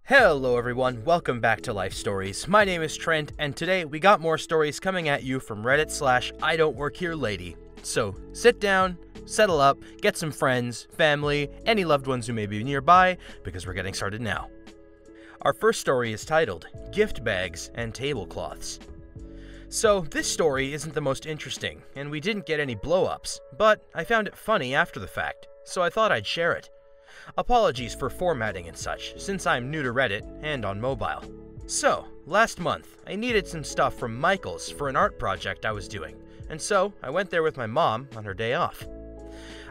Hello everyone, welcome back to Life Stories. My name is Trent, and today we got more stories coming at you from Reddit/idontworkherelady. So sit down, settle up, get some friends, family, any loved ones who may be nearby, because we're getting started now. Our first story is titled, Gift Bags and Tablecloths. So this story isn't the most interesting, and we didn't get any blow-ups, but I found it funny after the fact, so I thought I'd share it. Apologies for formatting and such, since I'm new to Reddit and on mobile. So, last month, I needed some stuff from Michael's for an art project I was doing, and so I went there with my mom on her day off.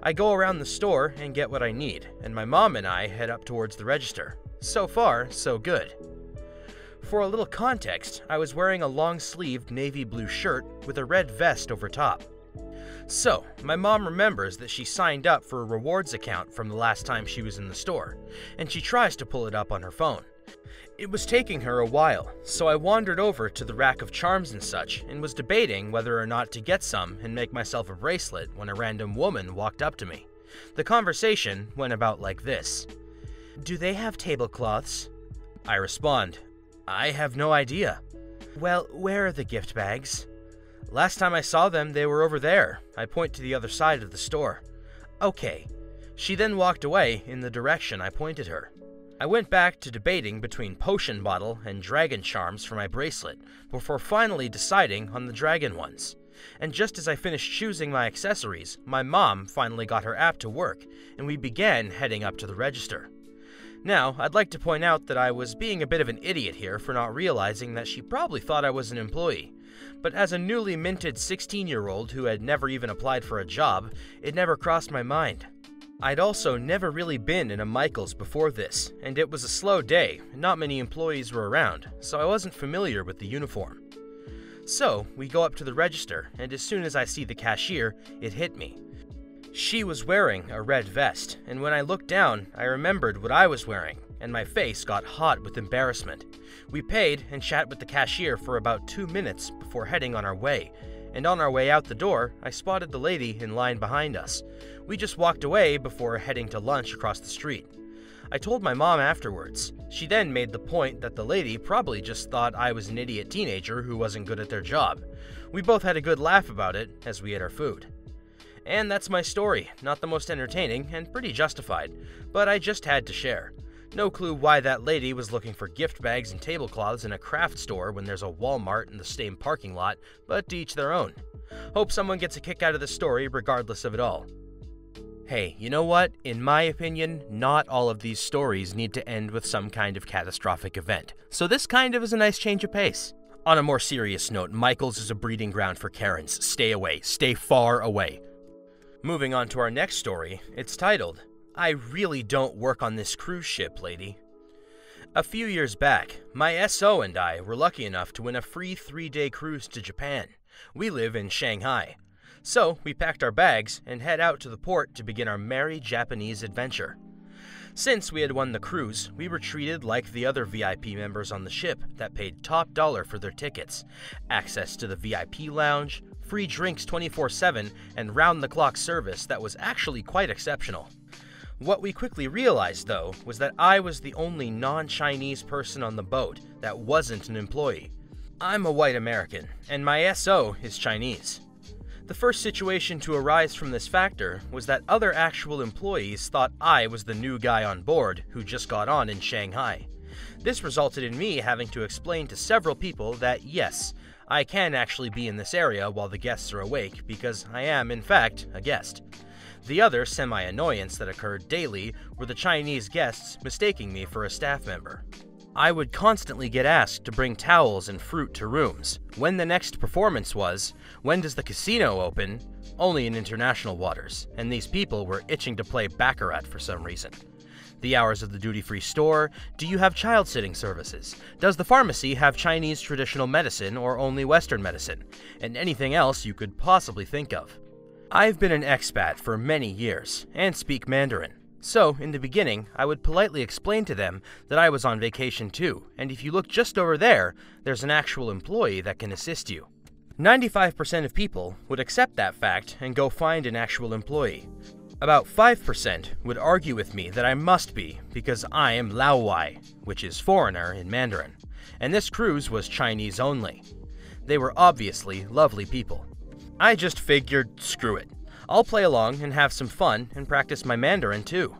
I go around the store and get what I need, and my mom and I head up towards the register. So far, so good. For a little context, I was wearing a long-sleeved navy blue shirt with a red vest over top. So, my mom remembers that she signed up for a rewards account from the last time she was in the store, and she tries to pull it up on her phone. It was taking her a while, so I wandered over to the rack of charms and such, and was debating whether or not to get some and make myself a bracelet when a random woman walked up to me. The conversation went about like this. "Do they have tablecloths?" I respond, "I have no idea." "Well, where are the gift bags?" "Last time I saw them, they were over there." I point to the other side of the store. "Okay." She then walked away in the direction I pointed her. I went back to debating between potion bottle and dragon charms for my bracelet, before finally deciding on the dragon ones. And just as I finished choosing my accessories, my mom finally got her app to work, and we began heading up to the register. Now, I'd like to point out that I was being a bit of an idiot here for not realizing that she probably thought I was an employee. But as a newly minted 16-year-old who had never even applied for a job, it never crossed my mind. I'd also never really been in a Michael's before this, and it was a slow day, and not many employees were around, so I wasn't familiar with the uniform. So, we go up to the register, and as soon as I see the cashier, it hit me. She was wearing a red vest, and when I looked down, I remembered what I was wearing, and my face got hot with embarrassment. We paid and chat with the cashier for about 2 minutes before heading on our way, and on our way out the door, I spotted the lady in line behind us. We just walked away before heading to lunch across the street. I told my mom afterwards. She then made the point that the lady probably just thought I was an idiot teenager who wasn't good at their job. We both had a good laugh about it as we ate our food. And that's my story, not the most entertaining and pretty justified, but I just had to share. No clue why that lady was looking for gift bags and tablecloths in a craft store when there's a Walmart in the same parking lot, but to each their own. Hope someone gets a kick out of the story regardless of it all. Hey, you know what? In my opinion, not all of these stories need to end with some kind of catastrophic event, so this kind of is a nice change of pace. On a more serious note, Michael's is a breeding ground for Karens. Stay away. Stay far away. Moving on to our next story, it's titled, I really don't work on this cruise ship, lady. A few years back, my SO and I were lucky enough to win a free 3-day cruise to Japan. We live in Shanghai. So, we packed our bags and head out to the port to begin our merry Japanese adventure. Since we had won the cruise, we were treated like the other VIP members on the ship that paid top dollar for their tickets, access to the VIP lounge, free drinks 24/7, and round-the-clock service that was actually quite exceptional. What we quickly realized, though, was that I was the only non-Chinese person on the boat that wasn't an employee. I'm a white American, and my SO is Chinese. The first situation to arise from this factor was that other actual employees thought I was the new guy on board who just got on in Shanghai. This resulted in me having to explain to several people that yes, I can actually be in this area while the guests are awake because I am, in fact, a guest. The other semi-annoyance that occurred daily were the Chinese guests mistaking me for a staff member. I would constantly get asked to bring towels and fruit to rooms, when the next performance was, when does the casino open, only in international waters, and these people were itching to play Baccarat for some reason. The hours of the duty-free store, do you have child-sitting services, does the pharmacy have Chinese traditional medicine or only Western medicine, and anything else you could possibly think of. I've been an expat for many years, and speak Mandarin. So, in the beginning, I would politely explain to them that I was on vacation too, and if you look just over there, there's an actual employee that can assist you. 95% of people would accept that fact and go find an actual employee. About 5% would argue with me that I must be because I am Laowai, which is foreigner in Mandarin, and this cruise was Chinese only. They were obviously lovely people. I just figured, screw it. I'll play along and have some fun and practice my Mandarin too.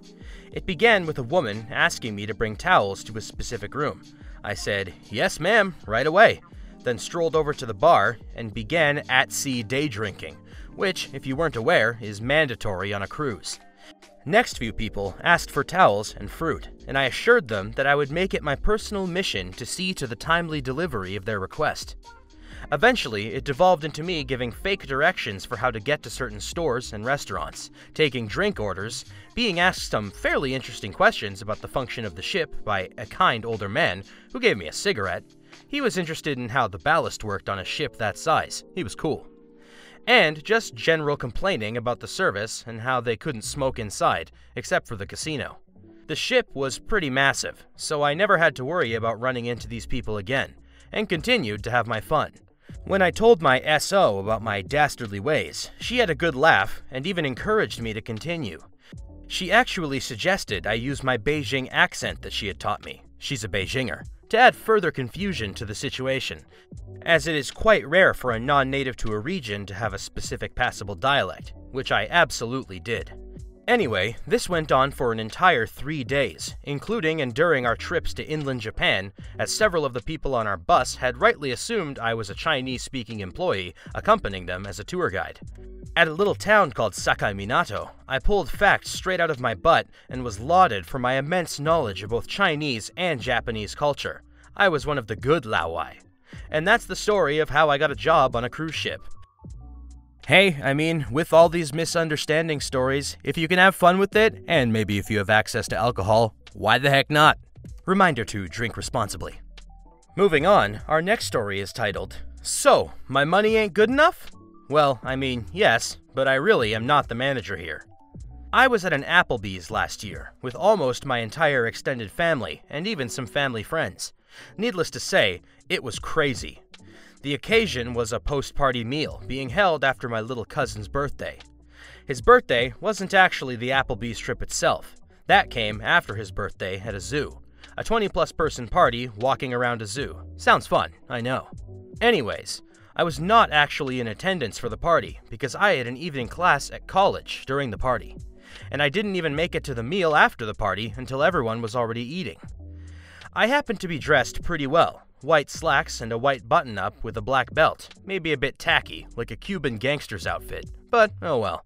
It began with a woman asking me to bring towels to a specific room. I said, "Yes, ma'am," right away, then strolled over to the bar and began at-sea day drinking, which, if you weren't aware, is mandatory on a cruise. Next few people asked for towels and fruit, and I assured them that I would make it my personal mission to see to the timely delivery of their request. Eventually, it devolved into me giving fake directions for how to get to certain stores and restaurants, taking drink orders, being asked some fairly interesting questions about the function of the ship by a kind older man who gave me a cigarette. He was interested in how the ballast worked on a ship that size. He was cool. And just general complaining about the service and how they couldn't smoke inside, except for the casino. The ship was pretty massive, so I never had to worry about running into these people again, and continued to have my fun. When I told my SO about my dastardly ways, she had a good laugh and even encouraged me to continue. She actually suggested I use my Beijing accent that she had taught me, she's a Beijinger, to add further confusion to the situation, as it is quite rare for a non-native to a region to have a specific passable dialect, which I absolutely did. Anyway, this went on for an entire 3 days, including and during our trips to inland Japan, as several of the people on our bus had rightly assumed I was a Chinese-speaking employee accompanying them as a tour guide. At a little town called Sakai Minato, I pulled facts straight out of my butt and was lauded for my immense knowledge of both Chinese and Japanese culture. I was one of the good Laowai. And that's the story of how I got a job on a cruise ship. Hey, I mean, with all these misunderstanding stories, if you can have fun with it, and maybe if you have access to alcohol, why the heck not? Reminder to drink responsibly. Moving on, our next story is titled, "So, my money ain't good enough?" Well, I mean, yes, but I really am not the manager here. I was at an Applebee's last year, with almost my entire extended family, and even some family friends. Needless to say, it was crazy. The occasion was a post-party meal being held after my little cousin's birthday. His birthday wasn't actually the Applebee's trip itself. That came after his birthday at a zoo. A 20-plus person party walking around a zoo. Sounds fun, I know. Anyways, I was not actually in attendance for the party because I had an evening class at college during the party. And I didn't even make it to the meal after the party until everyone was already eating. I happened to be dressed pretty well. White slacks and a white button-up with a black belt, maybe a bit tacky, like a Cuban gangster's outfit, but oh well.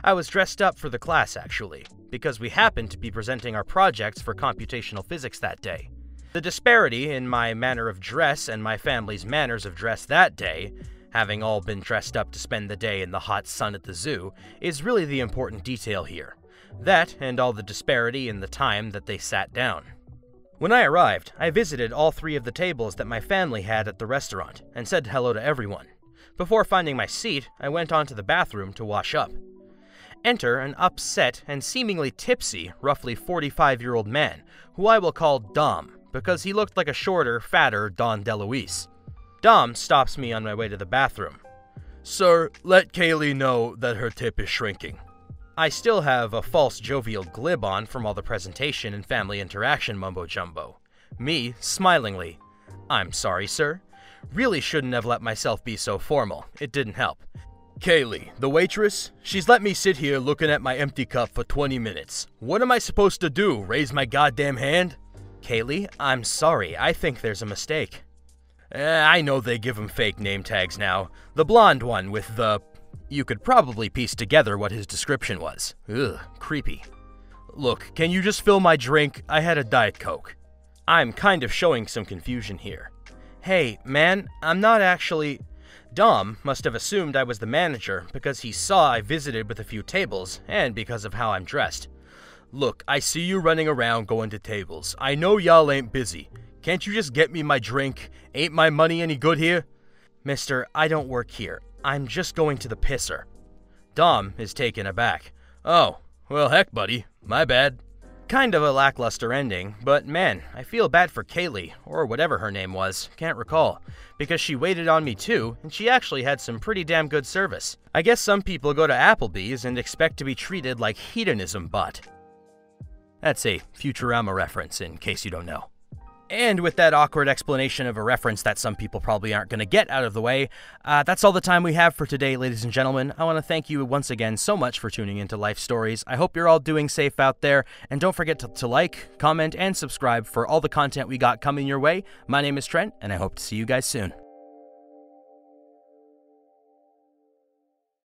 I was dressed up for the class actually, because we happened to be presenting our projects for computational physics that day. The disparity in my manner of dress and my family's manners of dress that day, having all been dressed up to spend the day in the hot sun at the zoo, is really the important detail here. That and all the disparity in the time that they sat down. When I arrived, I visited all 3 of the tables that my family had at the restaurant and said hello to everyone. Before finding my seat, I went on to the bathroom to wash up. Enter an upset and seemingly tipsy, roughly 45-year-old man, who I will call Dom, because he looked like a shorter, fatter Don DeLuise. Dom stops me on my way to the bathroom. "Sir, let Kaylee know that her tip is shrinking." I still have a false jovial glib on from all the presentation and family interaction mumbo-jumbo. Me, smilingly, "I'm sorry, sir. Really shouldn't have let myself be so formal. It didn't help. Kaylee, the waitress, she's let me sit here looking at my empty cup for 20 minutes. What am I supposed to do, raise my goddamn hand?" "Kaylee, I'm sorry. I think there's a mistake." I know they give them fake name tags now. The blonde one with the... You could probably piece together what his description was. Ugh, creepy. "Look, can you just fill my drink? I had a Diet Coke." I'm kind of showing some confusion here. "Hey, man, I'm not actually..." Dom must have assumed I was the manager because he saw I visited with a few tables and because of how I'm dressed. "Look, I see you running around going to tables. I know y'all ain't busy. Can't you just get me my drink? Ain't my money any good here?" "Mister, I don't work here. I'm just going to the pisser." Dom is taken aback. "Oh, well heck buddy, my bad." kind of a lackluster ending, but man, I feel bad for Kaylee, or whatever her name was, can't recall, because she waited on me too, and she actually had some pretty damn good service. I guess some people go to Applebee's and expect to be treated like hedonism butt. That's a Futurama reference, in case you don't know. And with that awkward explanation of a reference that some people probably aren't going to get out of the way, that's all the time we have for today, ladies and gentlemen. I want to thank you once again so much for tuning into Life Stories. I hope you're all doing safe out there, and don't forget to like, comment, and subscribe for all the content we got coming your way. My name is Trent, and I hope to see you guys soon.